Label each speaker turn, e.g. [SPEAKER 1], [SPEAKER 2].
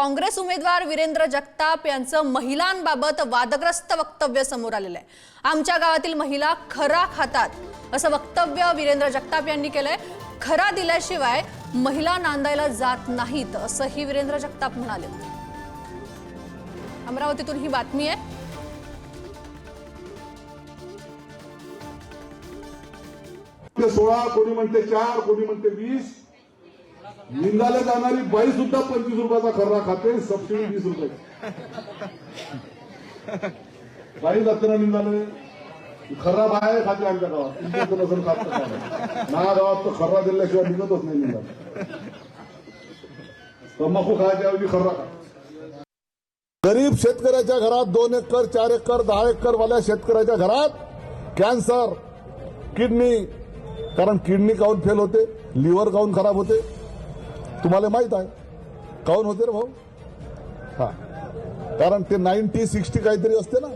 [SPEAKER 1] काँग्रेस उमेदवार वीरेंद्र जगताप यांचं महिलांबाबत वादग्रस्त वक्तव्य समोर आलेलं आहे। आमच्या गावातील महिला खरा खातात असं वक्तव्य वीरेंद्र जगताप यांनी केलंय। खरा दिल्याशिवाय महिला नांदायला जात नाहीत असंही वीरेंद्र जगताप म्हणाले। अमरावतीतून ही बातमी आहे।
[SPEAKER 2] ते 16 कोणी म्हणते 4 कोणी म्हणते 20 निंदाला जाणारी बाई सुद्धा 25 रुपयाचा खर्रा खाते, सबसिडी 20 रुपये। बाई जाताना निंदाले खर्रा बाहेर खाते आमच्या गावात, तुमच्या नजर खात ना गावात तर खर्रा दिल्याशिवाय निघतच नाही निंदा। तंबाखू खायच्याऐवजी खर्रा खा। गरीब शेतकऱ्याच्या घरात 2 एकर 4 एकर 10 एकर वाल्या शेतकऱ्याच्या घरात कॅन्सर, किडनी, कारण किडनी काऊन फेल होते, लिव्हर काऊन खराब होते तुम्हाला माहित आहे काऊन होते रे भाऊ? हा, कारण ते 90-60 काहीतरी असते ना।